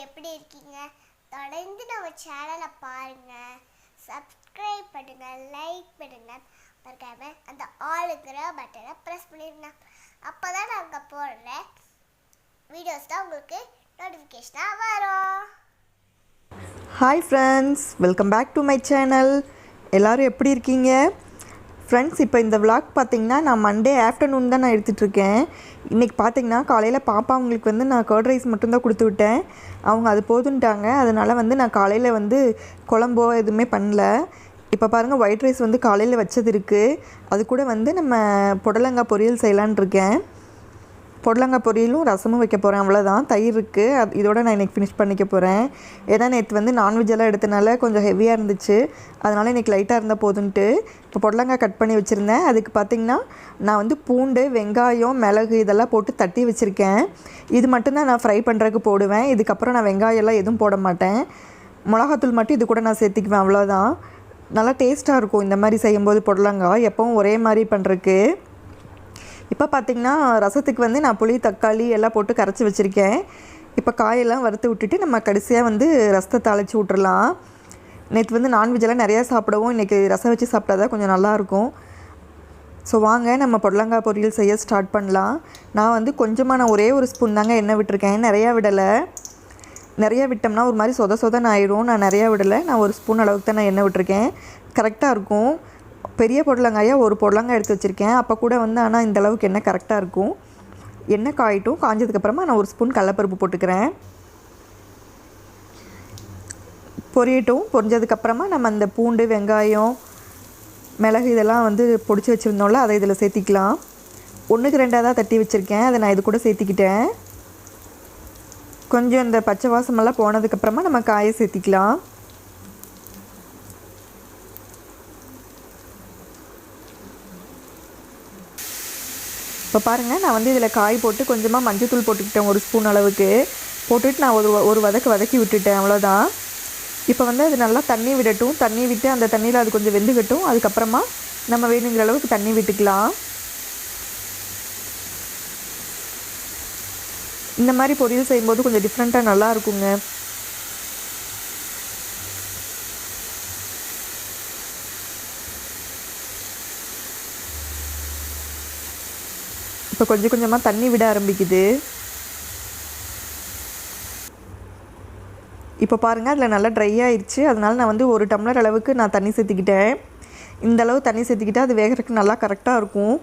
எப்படி இருக்கீங்க? தொடர்ந்து நம்ம சேனலை பாருங்க, சப்ஸ்கிரைப் பண்ணுங்க, லைக் பண்ணுங்க, மறக்காம அந்த ஆளுங்கிற பட்டனை ப்ரெஸ் பண்ணிடுங்க. அப்போதான் நாங்கள் போடுற வீடியோஸ் தான் உங்களுக்கு நோட்டிஃபிகேஷனாக வரும். Hi friends, welcome back to my channel. எல்லோரும் எப்படி இருக்கீங்க ஃப்ரெண்ட்ஸ்? இப்போ இந்த விளாக் பார்த்திங்கன்னா நான் மண்டே ஆஃப்டர்நூன் தான் நான் எடுத்துகிட்ருக்கேன். இன்றைக்கி பார்த்திங்கன்னா காலையில் பாப்பா அவங்களுக்கு நான் கர்ட் ரைஸ் மட்டும்தான் கொடுத்து விட்டேன். அவங்க அது போதுன்ட்டாங்க. அதனால் நான் காலையில் குழம்போ எதுவுமே பண்ணல. இப்போ பாருங்கள், ஒயிட் ரைஸ் காலையில் வச்சது இருக்குது. அது கூட நம்ம புடலங்காய் பொரியல் செய்யலான் இருக்கேன். புடலங்காய் பொரியலும் ரசமும் வைக்க போகிறேன், அவ்வளோதான். தயிர் இருக்குது, இதோட நான் இன்றைக்கி ஃபினிஷ் பண்ணிக்க போகிறேன். ஏன்னா நேற்று நான்வெஜ் எல்லாம் எடுத்தனால கொஞ்சம் ஹெவியாக இருந்துச்சு. அதனால் இன்றைக்கி லைட்டாக இருந்தால் போதுன்ட்டு இப்போ புடலங்காய் கட் பண்ணி வச்சுருந்தேன். அதுக்கு பார்த்திங்கன்னா நான் பூண்டு, வெங்காயம், மிளகு இதெல்லாம் போட்டு தட்டி வச்சுருக்கேன். இது மட்டும்தான் நான் ஃப்ரை பண்ணுறதுக்கு போடுவேன். இதுக்கப்புறம் நான் வெங்காயம்லாம் எதுவும் போட மாட்டேன். மிளகாத்தூள் மட்டும் இது கூட நான் சேர்த்திக்குவேன், அவ்வளோதான். நல்லா டேஸ்ட்டாக இருக்கும் இந்த மாதிரி செய்யும்போது புடலங்காய், எப்பவும் ஒரே மாதிரி பண்ணுறதுக்கு. இப்போ பார்த்திங்கன்னா ரசத்துக்கு நான் புளி, தக்காளி எல்லாம் போட்டு கரைச்சி வச்சுருக்கேன். இப்போ காயெல்லாம் வறுத்து விட்டுட்டு நம்ம கடைசியாக ரசத்தை தாளித்து விட்றலாம். நேற்று நான்வெஜ்ஜெல்லாம் நிறையா சாப்பிடவும் இன்றைக்கி ரசம் வச்சு சாப்பிட்டா தான் கொஞ்சம் நல்லாயிருக்கும். ஸோ வாங்க நம்ம புடலங்காய் பொரியல் செய்ய ஸ்டார்ட் பண்ணலாம். நான் கொஞ்சமாக ஒரே ஒரு ஸ்பூன் தாங்க எண்ணெய் விட்டுருக்கேன், நிறையா விடலை. நிறையா விட்டோம்னா ஒரு மாதிரி சொதன்னு ஆயிடும். நான் நிறையா விடலை, நான் ஒரு ஸ்பூன் அளவுக்கு தான் நான் எண்ணெய் விட்டுருக்கேன். கரெக்டாக இருக்கும். பெரிய புடலங்காயாக ஒரு புடலங்காய் எடுத்து வச்சுருக்கேன். அப்போ கூட ஆனால் இந்த அளவுக்கு எண்ணெய் கரெக்டாக இருக்கும். எண்ணெய் காயிட்டும், காஞ்சதுக்கப்புறமா நான் ஒரு ஸ்பூன் கடலப்பருப்பு போட்டுக்கிறேன். பொரியட்டும். பொரிஞ்சதுக்கப்புறமா நம்ம அந்த பூண்டு, வெங்காயம், மிளகு இதெல்லாம் பொடிச்சு வச்சுருந்தோம்ல, அதை இதில் சேர்த்திக்கலாம். 1க்கு 2 தான் தட்டி வச்சுருக்கேன், அதை நான் இது கூட சேர்த்திக்கிட்டேன். கொஞ்சம் இந்த பச்சை வாசமெல்லாம் போனதுக்கப்புறமா நம்ம காயை சேர்த்திக்கலாம். இப்போ பாருங்கள், நான் இதில் காய் போட்டு கொஞ்சமாக மஞ்சத்தூள் போட்டுக்கிட்டேன், ஒரு ஸ்பூன் அளவுக்கு போட்டுட்டு நான் ஒரு வதக்கி விட்டுட்டேன், அவ்வளோதான். இப்போ அது நல்லா தண்ணி விடட்டும். தண்ணி விட்டு அந்த தண்ணியில் அது கொஞ்சம் வெந்துக்கட்டும். அதுக்கப்புறமா நம்ம வேணுங்கிற அளவுக்கு தண்ணி விட்டுக்கலாம். இந்த மாதிரி பொரியல் செய்யும்போது கொஞ்சம் டிஃப்ரெண்ட்டாக நல்லா இருக்குங்க. இப்போ கொஞ்சம் கொஞ்சமாக தண்ணி விட ஆரம்பிக்குது. இப்போ பாருங்கள், அதில் நல்லா ட்ரை ஆயிடுச்சு. அதனால் நான் ஒரு டம்ளர் அளவுக்கு நான் தண்ணி சேர்த்திக்கிட்டேன். இந்த அளவு தண்ணி சேர்த்திக்கிட்டால் அது வேகிறதுக்கு நல்லா கரெக்டாக இருக்கும்.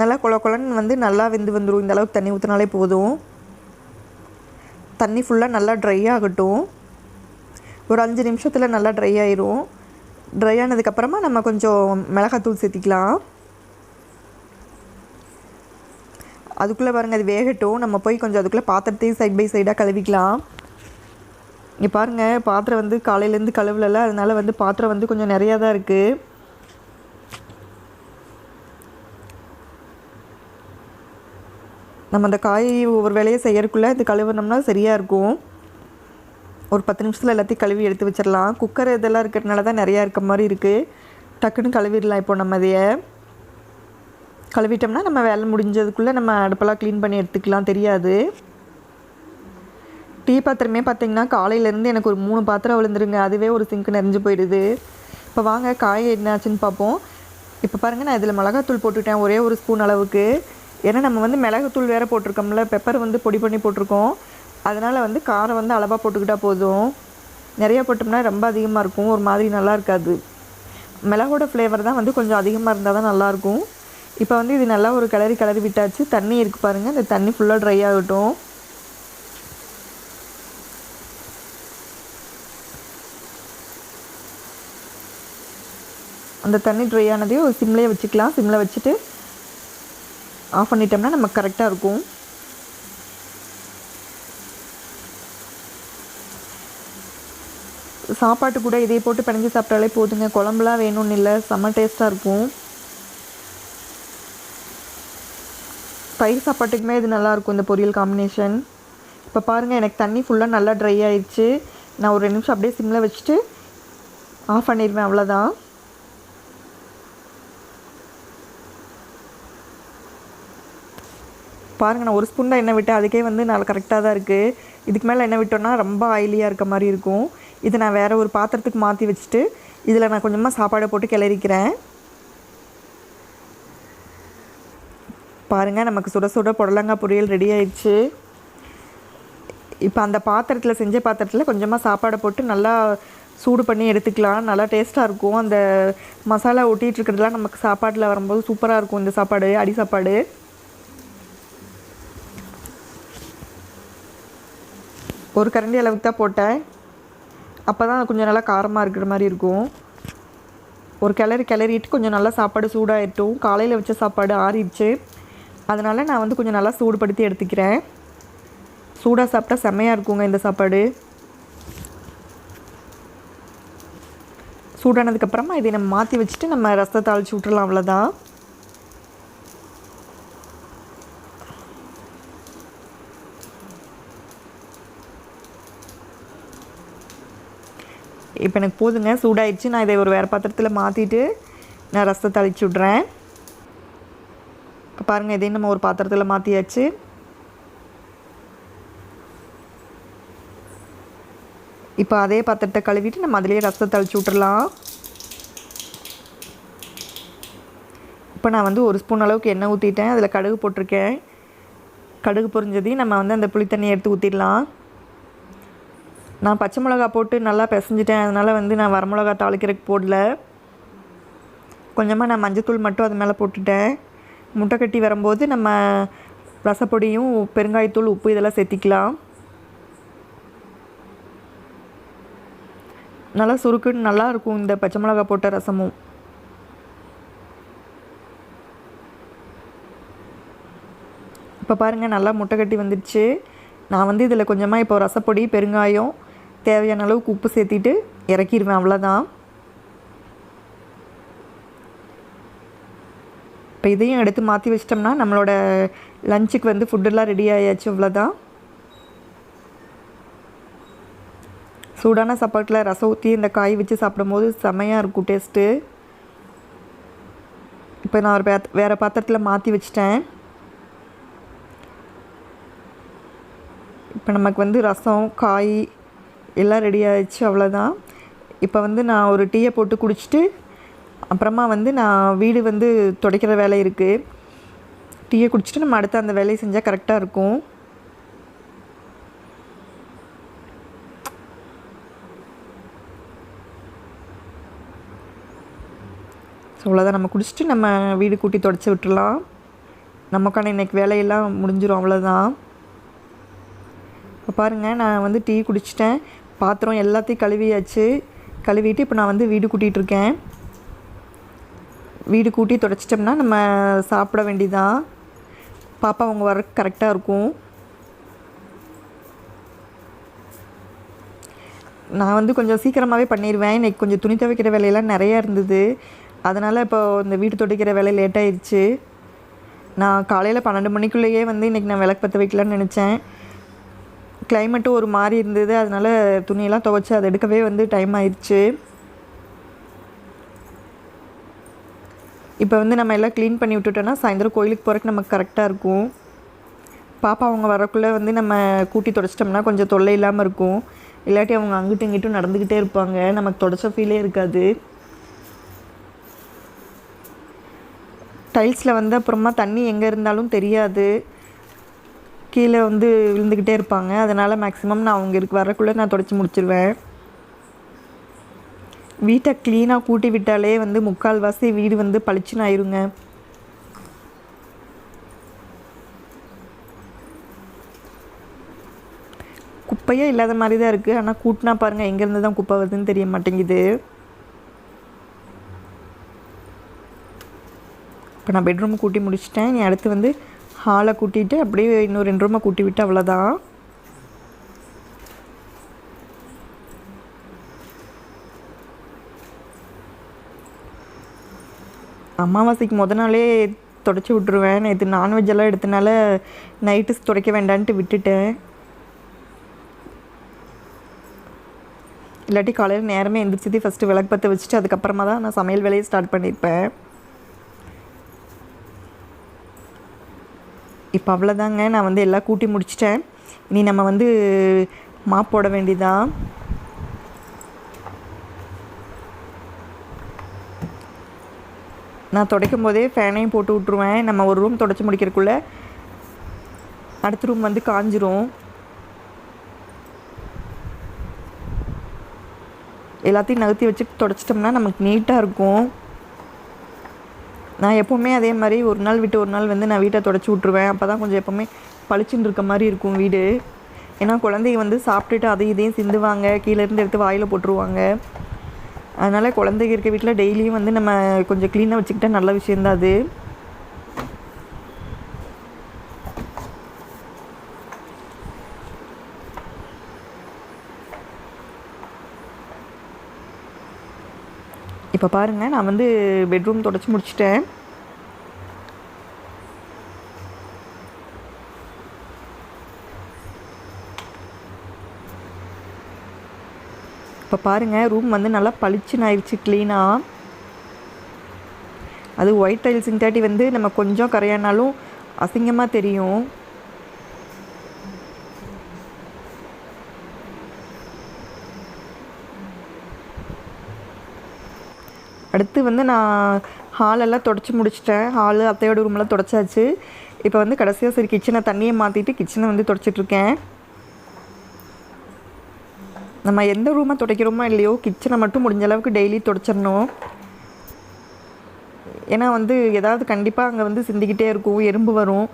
நல்லா குழன்னு நல்லா வெந்து வந்துடும். இந்த அளவுக்கு தண்ணி ஊற்றினாலே போதும். தண்ணி ஃபுல்லாக நல்லா ட்ரை ஆகட்டும். ஒரு 5 நிமிஷத்தில் நல்லா ட்ரை ஆயிரும். ட்ரை ஆனதுக்கப்புறமா நம்ம கொஞ்சம் மிளகாத்தூள் சேர்த்திக்கலாம். அதுக்குள்ளே பாருங்கள், அது வேகட்டும். நம்ம போய் கொஞ்சம் அதுக்குள்ளே பாத்திரத்தையும் சைட் பை சைடாக கழுவிக்கலாம். இங்கே பாருங்கள், பாத்திரம் காலையிலேருந்து கழுவலை. அதனால் பாத்திரம் கொஞ்சம் நிறையா தான் இருக்குது. நம்ம அந்த காய் ஒவ்வொரு வேலையை செய்யறதுக்குள்ளே இது கழுவினோம்னா சரியாக இருக்கும். ஒரு 10 நிமிஷத்தில் எல்லாத்தையும் கழுவி எடுத்து வச்சிடலாம். குக்கர் இதெல்லாம் இருக்கிறதுனால தான் நிறையா இருக்க மாதிரி இருக்குது. டக்குன்னு கழுவிடலாம். இப்போ நம்ம அதையை கழுவிட்டோம்னா நம்ம வேலை முடிஞ்சதுக்குள்ளே நம்ம அடுப்பெல்லாம் க்ளீன் பண்ணி எடுத்துக்கலாம், தெரியாது. டீ பாத்திரமே பார்த்திங்கன்னா காலையிலேருந்து எனக்கு ஒரு 3 பாத்திரம் விழுந்துருங்க. அதுவே ஒரு சிங்க்கு நிறைஞ்சு போயிடுது. இப்போ வாங்க காய் என்னாச்சுன்னு பார்ப்போம். இப்போ பாருங்கள், நான் இதில் மிளகாத்தூள் போட்டுவிட்டேன், ஒரே ஒரு ஸ்பூன் அளவுக்கு. ஏன்னா நம்ம மிளகாத்தூள் வேறு போட்டிருக்கோம்ல, பெப்பர் பொடி பண்ணி போட்டிருக்கோம். அதனால் காரம் அளவாக போட்டுக்கிட்டால் போதும். நிறையா போட்டோம்னா ரொம்ப அதிகமாக இருக்கும், ஒரு மாதிரி நல்லா இருக்காது. மிளகோட ஃப்ளேவர் தான் கொஞ்சம் அதிகமாக இருந்தால் தான் நல்லாயிருக்கும். இப்போ இது நல்லா ஒரு கிளறி விட்டாச்சு. தண்ணி இருக்குது பாருங்கள், இந்த தண்ணி ஃபுல்லாக ட்ரை ஆகட்டும். அந்த தண்ணி ட்ரை ஆனதையும் ஒரு சிம்லேயே வச்சுக்கலாம். சிம்மில் வச்சுட்டு ஆஃப் பண்ணிட்டோம்னா நமக்கு கரெக்டாக இருக்கும். சாப்பாட்டு கூட இதை போட்டு பிணைஞ்சி சாப்பிட்டாலே போதுங்க. குழம்புலாம் வேணும்னு இல்லை, செம்ம டேஸ்ட்டாக இருக்கும். தயிர் சாப்பாட்டுக்குமே இது நல்லாயிருக்கும், இந்த பொரியல் காம்பினேஷன். இப்போ பாருங்கள், எனக்கு தண்ணி ஃபுல்லாக நல்லா ட்ரை ஆயிடுச்சு. நான் ஒரு 2 நிமிஷம் அப்படியே சிம்மில் வச்சுட்டு ஆஃப் பண்ணிடுவேன், அவ்வளோதான். பாருங்கள், நான் ஒரு ஸ்பூன் தான் எண்ணெய் விட்டேன், அதுக்கே வந்து நல்லா கரெக்டாக தான் இருக்குது. இதுக்கு மேலே எண்ணெய் விட்டோன்னா ரொம்ப ஆயிலியாக இருக்க மாதிரி இருக்கும். இதை நான் வேறு ஒரு பாத்திரத்துக்கு மாற்றி வச்சுட்டு இதில் நான் கொஞ்சமாக சாப்பாடை போட்டு கிளறிக்கிறேன். பாருங்கள், நமக்கு சுட சுட புடலங்காய் பொரியல் ரெடி ஆயிடுச்சு. இப்போ அந்த பாத்திரத்தில் செஞ்ச பாத்திரத்தில் கொஞ்சமாக சாப்பாடை போட்டு நல்லா சூடு பண்ணி எடுத்துக்கலாம். நல்லா டேஸ்ட்டாக இருக்கும். அந்த மசாலா ஒட்டிகிட்டு இருக்கிறதுலாம் நமக்கு சாப்பாட்டில் வரும்போது சூப்பராக இருக்கும். இந்த சாப்பாடு அடி சாப்பாடு. ஒரு கரண்டி அளவுக்கு தான் போட்டேன். அப்போ தான் கொஞ்சம் நல்லா காரமாக இருக்கிற மாதிரி இருக்கும். ஒரு கிளறிட்டு கொஞ்சம் நல்லா சாப்பாடு சூடாகிட்டும். காலையில் வச்ச சாப்பாடு ஆறிடுச்சு, அதனால் நான் வந்து கொஞ்சம் நல்லா சூடுபடுத்தி எடுத்துக்கிறேன். சூடாக சாப்பிட்டா செம்மையாக இருக்குங்க இந்த சாப்பாடு. சூடானதுக்கப்புறமா இதை நம்ம மாற்றி வச்சுட்டு நம்ம ரசத்தை தாளித்து விட்டுறலாம், அவ்வளோதான். இப்போ எனக்கு போதுங்க, சூடாயிடுச்சு. நான் இதை ஒரு வேறு பாத்திரத்தில் மாற்றிட்டு நான் ரசத்தை தாளித்து விட்றேன். இப்போ பாருங்கள், இதையும் நம்ம ஒரு பாத்திரத்தில் மாற்றியாச்சு. இப்போ அதே பாத்திரத்தை கழுவிட்டு நம்ம அதிலேயே ரசத்தை தளிச்சு விட்டுறலாம். இப்போ நான் வந்து ஒரு ஸ்பூன் அளவுக்கு எண்ணெய் ஊற்றிட்டேன். அதில் கடுகு போட்டிருக்கேன். கடுகு பொரிஞ்சதையும் நம்ம வந்து அந்த புளி தண்ணியை எடுத்து ஊற்றிடலாம். நான் பச்சை மிளகா போட்டு நல்லா பிசைஞ்சிட்டேன், அதனால் வந்து நான் வரமிளகா தாளிக்கிறதுக்கு போடல. கொஞ்சமாக நான் மஞ்சத்தூள் மட்டும் அது மேலே போட்டுட்டேன். முட்டை கட்டி வரும்போது நம்ம ரசப்பொடியும் பெருங்காயத்தூள் உப்பு இதெல்லாம் சேர்த்திக்கலாம். நல்லா சுருக்குன்னு நல்லாயிருக்கும் இந்த பச்சை மிளகா போட்ட ரசமும். இப்போ பாருங்கள், நல்லா முட்டை கட்டி வந்துடுச்சு. நான் வந்து இதில் கொஞ்சமாக இப்போ ரசப்பொடி பெருங்காயம் தேவையான அளவுக்கு உப்பு சேர்த்திட்டு இறக்கிடுவேன், அவ்வளோதான். இப்போ இதையும் எடுத்து மாற்றி வச்சிட்டோம்னா நம்மளோட லஞ்சுக்கு வந்து ஃபுட்டெல்லாம் ரெடி ஆயாச்சு, அவ்வளோதான். சூடான சாப்பாட்டில் ரசம் ஊற்றி இந்த காய் வச்சு சாப்பிடும்போது செம்மையாக இருக்கும் டேஸ்ட்டு. இப்போ நான் ஒரு வேறு பாத்திரத்தில் மாற்றி வச்சிட்டேன். இப்போ நமக்கு வந்து ரசம் காய் எல்லாம் ரெடி ஆகிடுச்சு, அவ்வளோதான். இப்போ வந்து நான் ஒரு டீயை போட்டு குடிச்சிட்டு அப்புறமா வந்து நான் வீடு வந்து துடைக்கிற வேலை இருக்குது. டீயை குடிச்சிட்டு நம்ம அடுத்து அந்த வேலையை செஞ்சால் கரெக்டாக இருக்கும். ஸோ அவ்வளோதான், நம்ம குடிச்சிட்டு நம்ம வீடு கூட்டி துடைச்சி விட்டுடலாம். நமக்கான இன்றைக்கி வேலையெல்லாம் முடிஞ்சிடும், அவ்வளோதான். இப்போ பாருங்கள், நான் வந்து டீ குடிச்சிட்டேன், பாத்திரம் எல்லாத்தையும் கழுவிட்டு இப்போ நான் வந்து வீடு கூட்டிகிட்ருக்கேன். வீடு கூட்டி துடைச்சிட்டோம்னா நம்ம சாப்பிட வேண்டியதான். பாப்பா அவங்க வர கரெக்டாக இருக்கும். நான் வந்து கொஞ்சம் சீக்கிரமாகவே பண்ணிடுவேன். இன்றைக்கி கொஞ்சம் துணி துவைக்கிற வேலையெல்லாம் நிறையா இருந்தது, அதனால் இப்போ இந்த வீடு துடைக்கிற வேலை லேட் ஆயிடுச்சு. நான் காலையில் 12 மணிக்குள்ளேயே வந்து இன்றைக்கி நான் விளக்கு பற்ற வைக்கலான்னு நினச்சேன். கிளைமேட்டும் ஒரு மாதிரி இருந்தது, அதனால் துணியெல்லாம் துவைச்சி அதை எடுக்கவே வந்து டைம் ஆயிடுச்சு. இப்போ வந்து நம்ம எல்லாம் க்ளீன் பண்ணி விட்டுட்டோன்னா சாயந்தரம் கோயிலுக்கு போகிறதுக்கு நமக்கு கரெக்டாக இருக்கும். பாப்பா அவங்க வரக்குள்ளே வந்து நம்ம கூட்டி துடைச்சிட்டோம்னா கொஞ்சம் தொல்லை இல்லாமல் இருக்கும். இல்லாட்டி அவங்க அங்கிட்டும் இங்கிட்டும் நடந்துக்கிட்டே இருப்பாங்க, நமக்கு துடைச்ச ஃபீலே இருக்காது. டைல்ஸில் வந்து அப்புறமா தண்ணி எங்கே இருந்தாலும் தெரியாது, கீழே வந்து விழுந்துக்கிட்டே இருப்பாங்க. அதனால் மேக்ஸிமம் நான் அவங்க வரக்குள்ளே நான் துடைச்சி முடிச்சிடுவேன். வீட்டை க்ளீனாக கூட்டி விட்டாலே வந்து முக்கால்வாசி வீடு வந்து பளிச்சுன்னு ஆயிருங்க. குப்பையே இல்லாத மாதிரி தான் இருக்குது, ஆனால் கூட்டினா பாருங்கள் எங்கேருந்து தான் குப்பை வருதுன்னு தெரிய மாட்டேங்குது. இப்போ நான் பெட்ரூம் கூட்டி முடிச்சிட்டேன். நீ அடுத்து வந்து ஹாலை கூட்டிகிட்டு அப்படியே இன்னும் 2 ரூமை கூட்டி விட்டு அவ்வளோதான். அமாவாசைக்கு நாளே துடைச்சி விட்ருவேன். நேற்று நான்வெஜ் எல்லாம் எடுத்தனால நைட்டு துடைக்க வேண்டான்ட்டு விட்டுட்டேன். இல்லாட்டி காலையில் நேரமே எந்திரிச்சதே ஃபஸ்ட்டு விளக்கு பற்ற வச்சுட்டு அதுக்கப்புறமா தான் நான் சமையல் வேலையை ஸ்டார்ட் பண்ணியிருப்பேன். இப்போ அவ்வளோதாங்க, நான் வந்து எல்லாம் கூட்டி முடிச்சிட்டேன். இனி நம்ம வந்து மாப் போட வேண்டியதான். நான் துடைக்கும் போதே ஃபேனையும் போட்டு விட்ருவேன். நம்ம ஒரு ரூம் துடைச்சி முடிக்கிறதுக்குள்ளே அடுத்த ரூம் வந்து காஞ்சிரும். எல்லாத்தையும் நகர்த்தி வச்சு துடைச்சிட்டோம்னா நமக்கு நீட்டாக இருக்கும். நான் எப்போவுமே அதே மாதிரி ஒரு நாள் விட்டு ஒரு நாள் வந்து நான் வீட்டை துடைச்சி விட்ருவேன். அப்போ தான் கொஞ்சம் எப்போவுமே பளிச்சுன்னு இருக்க மாதிரி இருக்கும் வீடு. ஏன்னா குழந்தைங்க வந்து சாப்பிட்டுட்டு அதையும் இதையும் சிந்துவாங்க, கீழேருந்து எடுத்து வாயில் போட்டுருவாங்க. அதனால் குழந்தைங்க இருக்க வீட்டில் டெய்லியும் வந்து நம்ம கொஞ்சம் க்ளீனாக வச்சுக்கிட்டா நல்ல விஷயந்தான் அது. இப்போ பாருங்கள், நான் வந்து பெட்ரூம் துடைச்சி முடிச்சிட்டேன். இப்போ பாருங்கள், ரூம் வந்து நல்லா பளிச்சுன்னு ஆயிடுச்சு க்ளீனாக. அது ஒயிட் டைல்ஸுங்க தாட்டி வந்து நம்ம கொஞ்சம் கரையானாலும் அசிங்கமாக தெரியும். அடுத்து வந்து நான் ஹாலெல்லாம் துடைச்சி முடிச்சிட்டேன். ஹாலு அத்தையோட ரூமெல்லாம் துடைச்சாச்சு. இப்போ வந்து கடைசியாக சரி கிச்சனை தண்ணியை மாற்றிட்டு கிச்சனை வந்து துடைச்சிட்ருக்கேன். நம்ம எந்த ரூமை துடைக்கிறோமோ இல்லையோ, கிச்சனை மட்டும் முடிஞ்ச அளவுக்கு டெய்லி துடைச்சிடணும். ஏன்னா வந்து ஏதாவது கண்டிப்பாக அங்கே வந்து சிந்திக்கிட்டே இருக்கும், எறும்பு வரும்.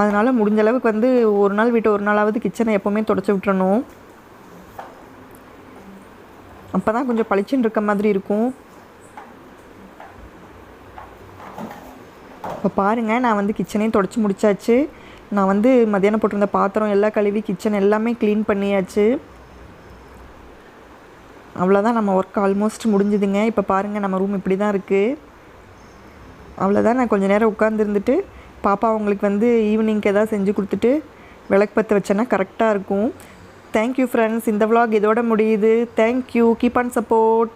அதனால் முடிஞ்ச அளவுக்கு வந்து ஒரு நாள் விட்டு ஒரு நாளாவது கிச்சனை எப்போவுமே துடைச்சி விட்டுறணும். அப்போ தான் கொஞ்சம் பளிச்சுன்னு இருக்க மாதிரி இருக்கும். இப்போ பாருங்கள், நான் வந்து கிச்சனையும் துடைச்சி முடித்தாச்சு. நான் வந்து மத்தியானம் போட்டிருந்த பாத்திரம் எல்லாம் கழுவி கிச்சன் எல்லாமே க்ளீன் பண்ணியாச்சு. அவ்வளோதான், நம்ம ஒர்க் ஆல்மோஸ்ட் முடிஞ்சுதுங்க. இப்போ பாருங்கள், நம்ம ரூம் இப்படி தான் இருக்குது. அவ்வளோதான், நான் கொஞ்சம் நேரம் உட்காந்துருந்துட்டு பாப்பா அவங்களுக்கு வந்து ஈவினிங்க்கு எதாவது செஞ்சு கொடுத்துட்டு விளக்கு பற்ற வச்சேன்னா கரெக்டாக இருக்கும். தேங்க்யூ ஃப்ரெண்ட்ஸ், இந்த vlog இதோட முடியுது. Thank you, keep on support.